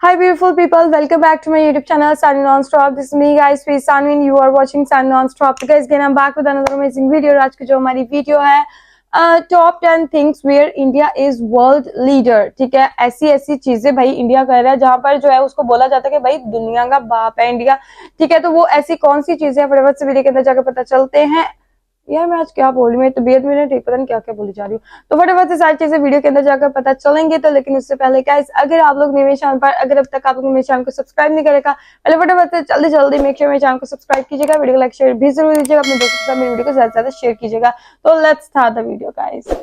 Hi beautiful people, welcome back to my YouTube channel Sunny Non-Stop. This is me guys, please Sunny and you are watching Sunny Non-Stop. So guys, again I'm back with another amazing video. आज की जो हमारी video है top 10 things where India is world leader. ठीक है, ऐसी ऐसी चीजें भाई इंडिया कर रहा है जहां पर जो है उसको बोला जाता है कि भाई दुनिया का बाप है इंडिया। ठीक है, तो वो ऐसी कौन सी चीजें फटाफट से वीडियो के अंदर जाकर पता चलते हैं। यार मैं आज क्या बोल रही हूँ, मेरी तबीयत में ठीक पता नहीं क्या क्या बोली जा रही हूँ। तो फटाफट से सारी चीजें वीडियो के अंदर जाकर पता चलेंगे। तो लेकिन उससे पहले गाइस, अगर आप लोग मेरे चैनल पर अगर अब तक आप लोग मेरे चैनल को सब्सक्राइब नहीं करेगा, पहले फटाफट से जल्दी जल्दी मेक श्योर मेरे चैनल को सब्सक्राइब कीजिएगा, वीडियो को लाइक शेयर भी जरूर कीजिएगा, अपने दोस्तों के साथ मेरी वीडियो को ज्यादा से ज्यादा शेयर कीजिएगा। तो let's start the video guys.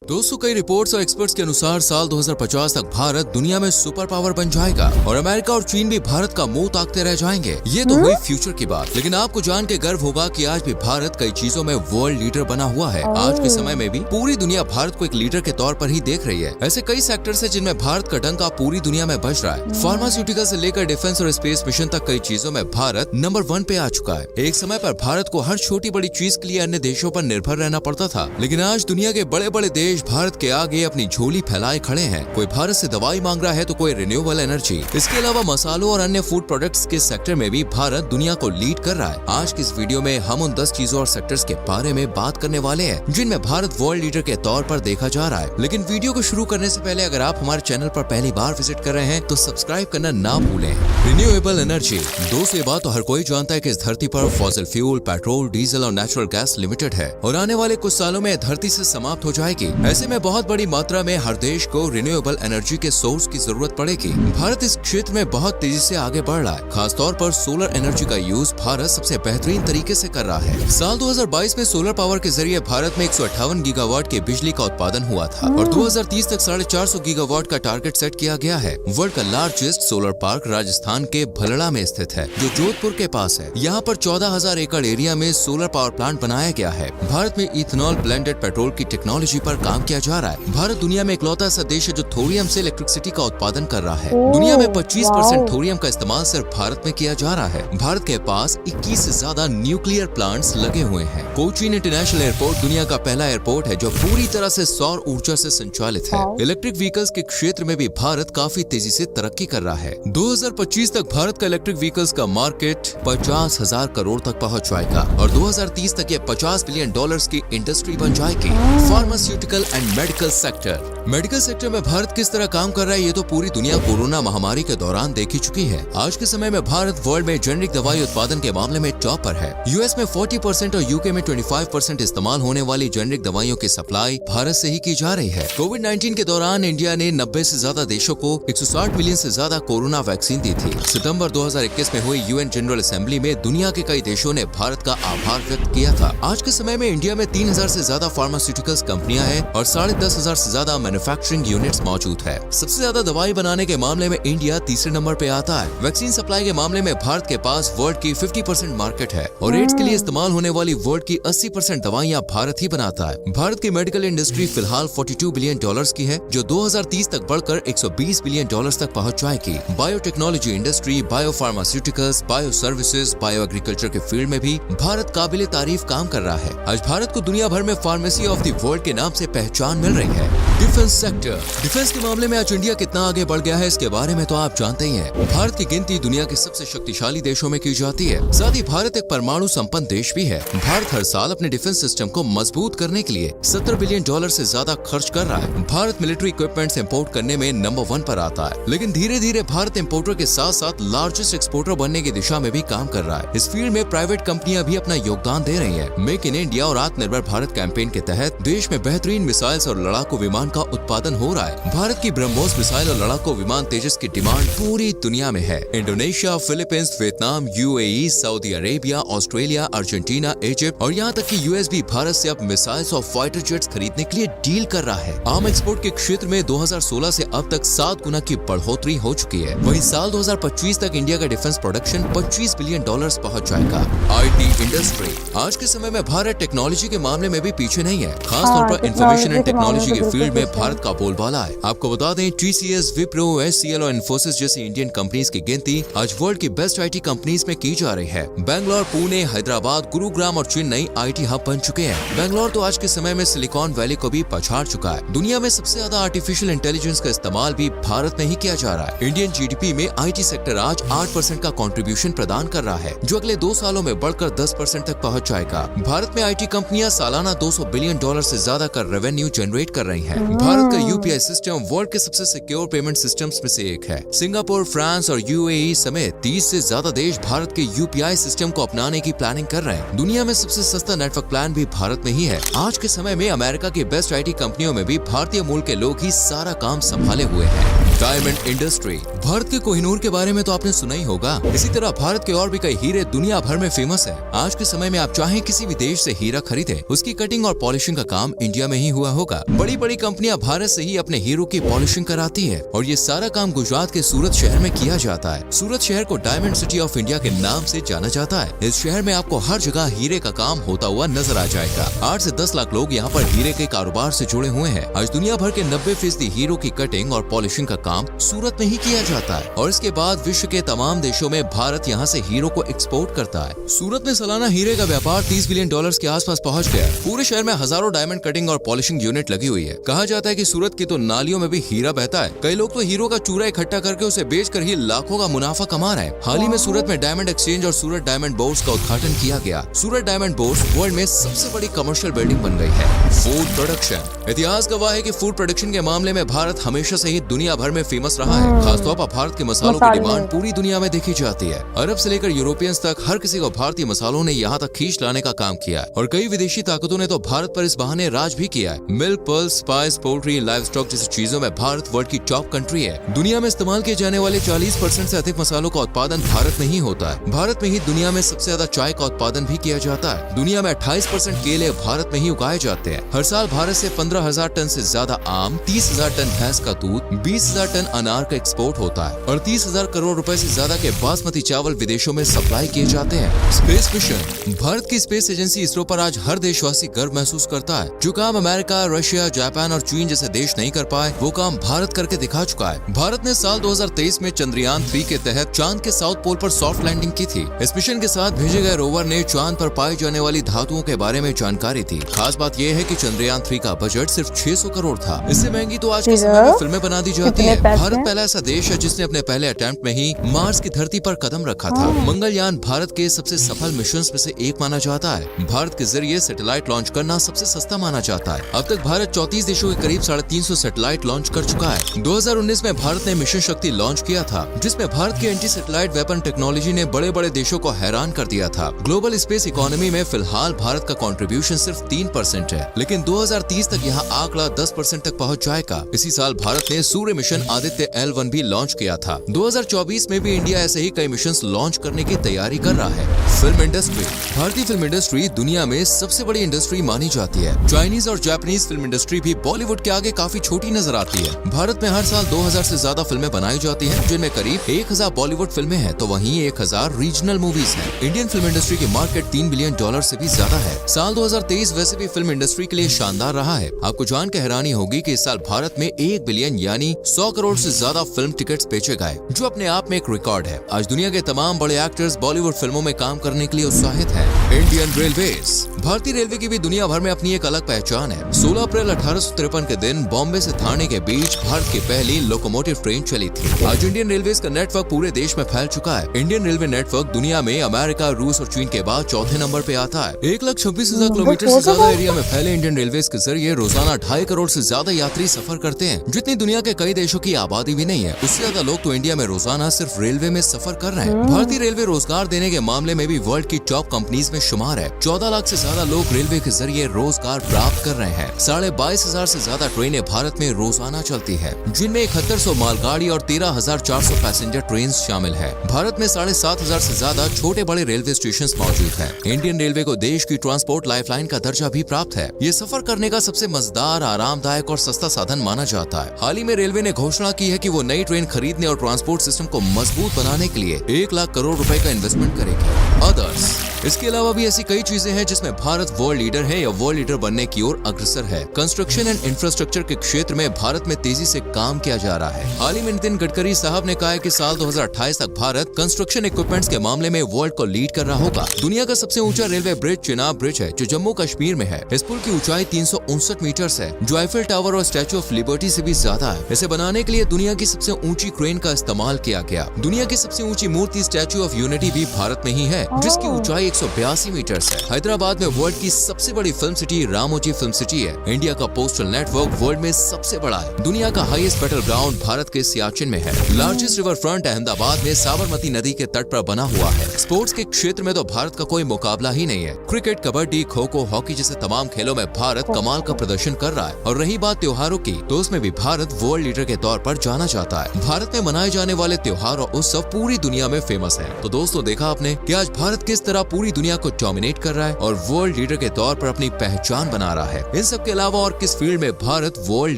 दोस्तों, कई रिपोर्ट्स और एक्सपर्ट्स के अनुसार साल 2050 तक भारत दुनिया में सुपर पावर बन जाएगा और अमेरिका और चीन भी भारत का मुंह ताकते रह जाएंगे। ये तो हुई फ्यूचर की बात, लेकिन आपको जान के गर्व होगा कि आज भी भारत कई चीजों में वर्ल्ड लीडर बना हुआ है। आज के समय में भी पूरी दुनिया भारत को एक लीडर के तौर पर ही देख रही है। ऐसे कई सेक्टर्स हैं जिनमें भारत का डंका पूरी दुनिया में बज रहा है। फार्मास्यूटिकल से लेकर डिफेंस और स्पेस मिशन तक कई चीजों में भारत नंबर 1 पे आ चुका है। एक समय पर भारत को हर छोटी बड़ी चीज के लिए अन्य देशों पर निर्भर रहना पड़ता था, लेकिन आज दुनिया के बड़े बड़े देश भारत के आगे अपनी झोली फैलाए खड़े हैं। कोई भारत से दवाई मांग रहा है तो कोई रिन्यूएबल एनर्जी। इसके अलावा मसालों और अन्य फूड प्रोडक्ट्स के सेक्टर में भी भारत दुनिया को लीड कर रहा है। आज की इस वीडियो में हम उन 10 चीजों और सेक्टर्स के बारे में बात करने वाले हैं जिनमें भारत वर्ल्ड लीडर के तौर पर देखा जा रहा है। लेकिन वीडियो को शुरू करने से पहले अगर आप हमारे चैनल पर पहली बार विजिट कर रहे हैं तो सब्सक्राइब करना ना भूलें। रिन्यूएबल एनर्जी, दोस्तों ये बात तो हर कोई जानता है कि इस धरती पर फॉसिल फ्यूल, पेट्रोल, डीजल और नेचुरल गैस लिमिटेड है और आने वाले कुछ सालों में धरती से समाप्त हो जाएगी। ऐसे में बहुत बड़ी मात्रा में हर देश को रिन्यूएबल एनर्जी के सोर्स की जरूरत पड़ेगी। भारत इस क्षेत्र में बहुत तेजी से आगे बढ़ रहा है। खासतौर पर सोलर एनर्जी का यूज भारत सबसे बेहतरीन तरीके से कर रहा है। साल 2022 में सोलर पावर के जरिए भारत में 158 गीगावाट की बिजली का उत्पादन हुआ था और 2030 तक 450 गीगावाट का टारगेट सेट किया गया है। वर्ल्ड का लार्जेस्ट सोलर पार्क राजस्थान के भलड़ा में स्थित है, जो जोधपुर के पास है। यहाँ पर 14,000 एकड़ एरिया में सोलर पावर प्लांट बनाया गया है। भारत में इथेनॉल ब्लेंडेड पेट्रोल की टेक्नोलॉजी पर काम किया जा रहा है। भारत दुनिया में इकलौता ऐसा देश है जो थोरियम से इलेक्ट्रिसिटी का उत्पादन कर रहा है। दुनिया में 25% थोरियम का इस्तेमाल सिर्फ भारत में किया जा रहा है। भारत के पास 21 से ज्यादा न्यूक्लियर प्लांट्स लगे हुए हैं। कोचीन इंटरनेशनल एयरपोर्ट दुनिया का पहला एयरपोर्ट है जो पूरी तरह से सौर ऊर्जा से संचालित है। इलेक्ट्रिक व्हीकल्स के क्षेत्र में भी भारत काफी तेजी से तरक्की कर रहा है। 2025 तक भारत का इलेक्ट्रिक व्हीकल्स का मार्केट 50,000 करोड़ तक पहुँच जाएगा और 2030 तक ये $50 बिलियन की इंडस्ट्री बन जाएगी। Pharmaceutical and medical sector, medical sector में भारत किस तरह काम कर रहा है ये तो पूरी दुनिया कोरोना महामारी के दौरान देखी चुकी है। आज के समय में भारत वर्ल्ड में जेनेरिक दवाई उत्पादन के मामले में टॉप पर है। यूएस में 40% और यूके में 25% इस्तेमाल होने वाली जेनेरिक दवाइयों की सप्लाई भारत से ही की जा रही है। कोविड-19 के दौरान इंडिया ने 90 से ज्यादा देशों को 160 मिलियन से ज्यादा कोरोना वैक्सीन दी थी। सितंबर 2021 में हुई यूएन जनरल असेंबली में दुनिया के कई देशों ने भारत का आभार व्यक्त किया था। आज के समय में इंडिया में 3,000 से ज्यादा फार्मास्यूटिकल्स कंपनियां हैं और 10,500 से ज्यादा मैन्युफैक्चरिंग यूनिट्स मौजूद है। सबसे ज्यादा दवाई बनाने के मामले में इंडिया तीसरे नंबर पे आता है। वैक्सीन सप्लाई के मामले में भारत के पास वर्ल्ड की 50% मार्केट है और एड्स के लिए इस्तेमाल होने वाली वर्ल्ड की 80% दवाइयां भारत ही बनाता है। भारत की मेडिकल इंडस्ट्री फिलहाल $42 बिलियन की है, जो 2030 तक बढ़कर $120 बिलियन तक पहुंच जाएगी। Biotechnology industry, bio pharmaceuticals, bio services, bio agriculture के फील्ड में भी भारत काबिले तारीफ काम कर रहा है। आज भारत को दुनिया भर में फार्मेसी ऑफ द वर्ल्ड के नाम से पहचान मिल रही है। डिफेंस सेक्टर, डिफेंस के मामले में आज इंडिया कितना आगे बढ़ गया है इसके बारे में तो आप जानते ही हैं। भारत की गिनती दुनिया के सबसे शक्तिशाली देशों में की जाती है। साथ ही भारत एक परमाणु संपन्न देश भी है। भारत हर साल अपने डिफेंस सिस्टम को मजबूत करने के लिए $70 बिलियन से ज्यादा खर्च कर रहा है। भारत मिलिट्री इक्विपमेंट्स इंपोर्ट करने में नंबर 1 पर आता है, लेकिन धीरे धीरे भारत इंपोर्टर के साथ साथ लार्जेस्ट एक्सपोर्टर बनने की दिशा में भी काम कर रहा है। इस फील्ड में प्राइवेट कंपनियां भी अपना योगदान दे रही है। मेक इन इंडिया और आत्मनिर्भर भारत कैंपेन के तहत देश में बेहतरीन मिसाइल्स और लड़ाकू विमान का उत्पादन हो रहा है। भारत की ब्रह्मोस मिसाइल और लड़ाकू विमान तेजस की डिमांड पूरी दुनिया में है। Indonesia, Philippines, Vietnam, UAE, Saudi Arabia, Australia, Argentina, Egypt और यहाँ तक कि यूएस भी भारत से अब मिसाइल्स और फाइटर जेट्स खरीदने के लिए डील कर रहा है। आर्म एक्सपोर्ट के क्षेत्र में 2016 से अब तक 7 गुना की बढ़ोतरी हो चुकी है। वहीं साल 2025 तक इंडिया का डिफेंस प्रोडक्शन $25 बिलियन पहुंच जाएगा। आईटी इंडस्ट्री, आज के समय में भारत टेक्नोलॉजी के मामले में भी पीछे नहीं है। खासतौर पर इंफॉर्मेशन एंड टेक्नोलॉजी के फील्ड में भारत का बोलबाला है। आपको बता दें, TCS, विप्रो, HCL और इन्फोसिस जैसी इंडियन कंपनीज की गिनती आज वर्ल्ड की बेस्ट IT कंपनीज में की जा रही है। बेंगलोर, पुणे, हैदराबाद, गुरुग्राम और चेन्नई IT हब बन चुके हैं। बेंगलोर तो आज के समय में सिलिकॉन वैली को भी पछाड़ चुका है। दुनिया में सबसे ज्यादा आर्टिफिशियल इंटेलिजेंस का इस्तेमाल भी भारत में ही किया जा रहा है। इंडियन GDP में IT सेक्टर आज 8% का कंट्रीब्यूशन प्रदान कर रहा है, जो अगले 2 सालों में बढ़कर 10% तक पहुंच जाएगा। भारत में IT कंपनियां सालाना $200 बिलियन से ज्यादा का रेवेन्यू जनरेट कर रही हैं। भारत का UPI सिस्टम वर्ल्ड के सबसे सिक्योर पेमेंट सिस्टम्स में से एक है। सिंगापुर, फ्रांस और UAE समेत 30 से ज्यादा देश भारत के UPI सिस्टम को अपनाने की प्लानिंग कर रहे हैं। दुनिया में सबसे सस्ता नेटवर्क प्लान भी भारत में ही है। आज के समय में अमेरिका की बेस्ट IT कंपनियों में भी भारतीय मूल के लोग ही सारा काम संभाले हुए हैं। डायमंड इंडस्ट्री, भारत के कोहिनूर के बारे में तो आपने सुना ही होगा। इसी तरह भारत के और भी कई हीरे दुनिया भर में फेमस है। आज के समय में आप चाहें किसी भी देश से हीरा खरीदे, उसकी कटिंग और पॉलिशिंग का काम इंडिया में ही हुआ होगा। बड़ी बड़ी कंपनियां भारत से ही अपने हीरो की पॉलिशिंग कराती है और ये सारा काम गुजरात के सूरत शहर में किया जाता है। सूरत शहर को डायमंड सिटी ऑफ इंडिया के नाम से जाना जाता है। इस शहर में आपको हर जगह हीरे का काम होता हुआ नजर आ जाएगा। 8 से 10 लाख लोग यहाँ पर हीरे के कारोबार से जुड़े हुए हैं। आज दुनिया भर के 90% हीरो की कटिंग और पॉलिशिंग का काम सूरत में ही किया जाता है और इसके बाद विश्व के तमाम देशों में भारत यहाँ से हीरो को एक्सपोर्ट करता है। सूरत में सालाना हीरे का व्यापार $30 बिलियन के आसपास पहुँच गया है। पूरे शहर में हजारों डायमंड कटिंग और पॉलिशिंग यूनिट लगी हुई है। कहा जाता है कि सूरत की तो नालियों में भी हीरा बहता है। कई लोग तो हीरो का चूरा इकट्ठा करके उसे बेचकर ही लाखों का मुनाफा कमा रहे हैं। हाल ही में सूरत में डायमंड एक्सचेंज और सूरत डायमंड बोर्ड्स का उद्घाटन किया गया। सूरत डायमंड बोर्ड्स वर्ल्ड में सबसे बड़ी कमर्शियल बिल्डिंग बन गई है। फूड प्रोडक्शन, इतिहास गवाह है कि फूड प्रोडक्शन के मामले में भारत हमेशा से ही दुनिया भर में फेमस रहा है। खासतौर पर भारत के मसालों की डिमांड पूरी दुनिया में देखी जाती है। अरब से लेकर यूरोपियंस तक हर किसी को भारतीय मसालों ने यहाँ तक खींच लाने का काम किया है और कई विदेशी ताकतों ने तो भारत पर इस बहाने राज भी किया है। Milk, pearls, spice, poultry, live stock जैसी चीजों में भारत वर्ल्ड की टॉप कंट्री है। दुनिया में इस्तेमाल किए जाने वाले 40% से अधिक मसालों का उत्पादन भारत में ही होता है। भारत में ही दुनिया में सबसे ज्यादा चाय का उत्पादन भी किया जाता है। दुनिया में 28% केले भारत में ही उगाए जाते हैं। हर साल भारत से 15,000 टन से ज्यादा आम, 30,000 टन भैंस का दूध, 20,000 टन अनार का एक्सपोर्ट होता है और 30,000 करोड़ रुपए से ज्यादा के बासमती चावल विदेशों में सप्लाई किए जाते हैं। स्पेस मिशन, भारत की स्पेस एजेंसी इसरो पर आज हर देशवासी गर्व महसूस करता है। जो काम अमेरिका, रशिया, जापान और चीन जैसे देश नहीं कर पाए, वो काम भारत करके दिखा चुका है। भारत ने साल 2023 में चंद्रयान 3 के तहत चांद के साउथ पोल पर सॉफ्ट लैंडिंग की थी। इस मिशन के साथ भेजे गए रोवर ने चांद पर पाई जाने वाली धातुओं के बारे में जानकारी दी। खास बात यह है कि चंद्रयान 3 का बजट सिर्फ 600 करोड़ था। इससे महंगी तो आज के समय में फिल्में बना दी जाती है। भारत पहला ऐसा देश है जिसने अपने पहले अटेम्प्ट में ही मार्स की धरती पर कदम रखा था। मंगलयान भारत के सबसे सफल मिशंस में से एक माना जाता है। भारत के जरिए सैटेलाइट लॉन्च करना सबसे सस्ता माना जाता है। अब तक भारत 34 देशों के करीब 350 सैटेलाइट लॉन्च कर चुका है। 2019 में भारत ने मिशन शक्ति लॉन्च किया था, जिसमें भारत की एंटी सैटेलाइट वेपन टेक्नोलॉजी ने बड़े बड़े देशों को हैरान कर दिया था। ग्लोबल स्पेस इकोनॉमी में फिलहाल भारत का कंट्रीब्यूशन सिर्फ 3% है, लेकिन 2030 तक यह आंकड़ा 10% तक पहुंच जाएगा। इसी साल भारत ने सूर्य मिशन आदित्य L1 भी लॉन्च किया था। 2024 में भी इंडिया ऐसे ही कई मिशन लॉन्च करने की तैयारी कर रहा है। फिल्म इंडस्ट्री, भारतीय फिल्म इंडस्ट्री दुनिया में सबसे बड़ी इंडस्ट्री मानी जाती है। चाइनीज और जापानीज फिल्म इंडस्ट्री भी बॉलीवुड के आगे काफी छोटी नजर आती है। भारत में हर साल 2000 से ज्यादा फिल्में बनाई जाती हैं, जिनमें करीब 1000 बॉलीवुड फिल्में हैं, तो वहीं 1000 रीजनल मूवीज हैं। इंडियन फिल्म इंडस्ट्री की मार्केट $3 बिलियन से भी ज्यादा है। साल 2023 वैसे भी फिल्म इंडस्ट्री के लिए शानदार रहा है। आपको जान के हैरानी होगी कि इस साल भारत में 1 बिलियन यानी 100 करोड़ से ज्यादा फिल्म टिकट्स बेचे गए, जो अपने आप में एक रिकॉर्ड है। आज दुनिया के तमाम बड़े एक्टर्स बॉलीवुड फिल्मों में काम करने के लिए उत्साहित हैं। इंडियन रेलवेज, भारतीय रेलवे की भी दुनिया भर में अपनी एक अलग पहचान है। 16 अप्रैल 1853 के दिन बॉम्बे से ठाणे के बीच भारत की पहली लोकोमोटिव ट्रेन चली थी। आज इंडियन रेलवेज का नेटवर्क पूरे देश में फैल चुका है। इंडियन रेलवे नेटवर्क दुनिया में अमेरिका, रूस और चीन के बाद चौथे नंबर पे आता है। 1,26,000 किलोमीटर से ज्यादा एरिया में फैले इंडियन रेलवेज के जरिए रोजाना 2.5 करोड़ से ज्यादा यात्री सफर करते हैं। जितनी दुनिया के कई देशों की आबादी भी नहीं है, उससे ज्यादा लोग तो इंडिया में रोजाना सिर्फ रेलवे में सफर कर रहे हैं। भारतीय रेलवे रोजगार देने के मामले में भी वर्ल्ड की टॉप कंपनीज में शुमार है। 14 लाख से ज्यादा लोग रेलवे के जरिए रोजगार प्राप्त कर रहे हैं। 22,500 से ज्यादा ट्रेनें भारत में रोजाना चलती है, जिनमें 7100 मालगाड़ी और 13,400 पैसेंजर ट्रेन शामिल है। भारत में 7,500 से ज्यादा छोटे बड़े रेलवे स्टेशन मौजूद हैं। इंडियन रेलवे को देश की ट्रांसपोर्ट लाइफलाइन का दर्जा भी प्राप्त है। ये सफर करने का सबसे मजेदार, आरामदायक और सस्ता साधन माना जाता है। हाल ही में रेलवे ने घोषणा की है कि वो नई ट्रेन खरीदने और ट्रांसपोर्ट सिस्टम को मजबूत बनाने के लिए 1 लाख करोड़ रुपए का इन्वेस्टमेंट करेगी। अदर्स। इसके अलावा भी ऐसी कई चीजें हैं जिसमें भारत वर्ल्ड लीडर है या वर्ल्ड लीडर बनने की ओर अग्रसर है। कंस्ट्रक्शन एंड इंफ्रास्ट्रक्चर के क्षेत्र में भारत में तेजी से काम किया जा रहा है। हाल ही में नितिन गडकरी साहब ने कहा है कि साल 2028 तक भारत कंस्ट्रक्शन इक्विपमेंट्स के मामले में वर्ल्ड को लीड कर रहा होगा। दुनिया का सबसे ऊंचा रेलवे ब्रिज चिनाब ब्रिज है जो जम्मू कश्मीर में है। इस पुल की ऊंचाई 359 मीटर है जो आईफिल टावर और स्टैचू ऑफ लिबर्टी से भी ज्यादा है। इसे बनाने के लिए दुनिया की सबसे ऊंची क्रेन का इस्तेमाल किया गया। दुनिया की सबसे ऊंची मूर्ति स्टैचू ऑफ यूनिटी भी भारत में ही है जिसकी ऊंचाई 182 मीटर है। हैदराबाद में वर्ल्ड की सबसे बड़ी film city Ramoji film city है। इंडिया का पोस्टल नेटवर्क वर्ल्ड में सबसे बड़ा है। दुनिया का हाईएस्ट बैटल ग्राउंड भारत के सियाचिन में है। लार्जेस्ट रिवर फ्रंट अहमदाबाद में साबरमती नदी के तट पर बना हुआ है। स्पोर्ट्स के क्षेत्र में तो भारत का कोई मुकाबला ही नहीं है। क्रिकेट, कबड्डी, खो खो, हॉकी जैसे तमाम खेलों में भारत कमाल का प्रदर्शन कर रहा है। और रही बात त्योहारों की, तो उसमें भी भारत वर्ल्ड लीडर के तौर पर जाना जाता है। भारत में मनाए जाने वाले त्योहार और उत्सव पूरी दुनिया में फेमस है। तो दोस्तों, देखा आपने कि आज भारत किस तरह पूरी दुनिया को डोमिनेट कर रहा है और वर्ल्ड लीडर के तौर पर अपनी पहचान बना रहा है। इन सब के अलावा और किस फील्ड में भारत वर्ल्ड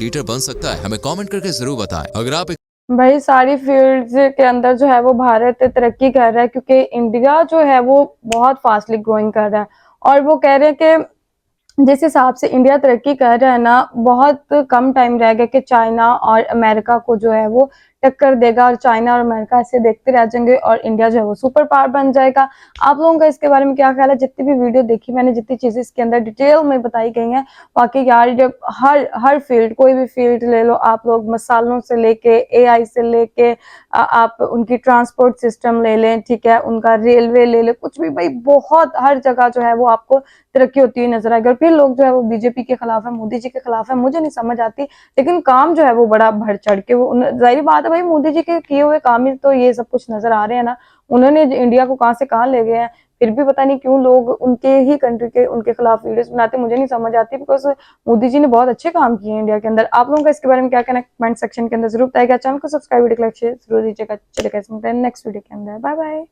लीडर बन सकता है, हमें कमेंट करके जरूर बताएं। अगर आप भाई सारी फील्ड्स के अंदर जो है वो भारत तरक्की कर रहा है क्योंकि इंडिया जो है वो बहुत फास्टली ग्रोइंग कर रहा है। और वो कह रहे हैं कि जिस हिसाब से इंडिया तरक्की कर रहा है ना, बहुत कम टाइम रह गया कि चाइना और अमेरिका को जो है वो टक्कर देगा और चाइना और अमेरिका ऐसे देखते रह जाएंगे और इंडिया जो है वो सुपर पावर बन जाएगा। आप लोगों का इसके बारे में क्या ख्याल है? जितनी भी वीडियो देखी मैंने, जितनी चीजें इसके अंदर डिटेल में बताई गई हैं, बाकी यार जब हर फील्ड, कोई भी फील्ड ले लो आप लोग, मसालों से लेके एआई से लेके आप उनकी ट्रांसपोर्ट सिस्टम ले लें, ठीक है, उनका रेलवे ले लें, कुछ भी भाई बहुत हर जगह जो है वो आपको तरक्की होती हुई नजर आएगी। और फिर लोग जो है वो बीजेपी के खिलाफ है, मोदी जी के खिलाफ है, मुझे नहीं समझ आती, लेकिन काम जो है वो बड़ा बढ़ चढ़ के वो, जाहिर बात है भाई मोदी जी के किए हुए काम ही तो ये सब कुछ नजर आ रहे हैं ना। उन्होंने इंडिया को कहां से कहां ले गए हैं, फिर भी पता नहीं क्यों लोग उनके ही कंट्री के उनके खिलाफ वीडियोस बनाते, मुझे नहीं समझ आती, बिकॉज मोदी जी ने बहुत अच्छे काम किए हैं इंडिया के अंदर। आप लोगों का इसके बारे में क्या कहना है कमेंट सेक्शन के अंदर जरूर बताइएगा। चैनल को सब्सक्राइब, वीडियो को लाइक शेयर जरूर दीजिएगा। चलिए नेक्स्ट वीडियो के अंदर, बाय बाय।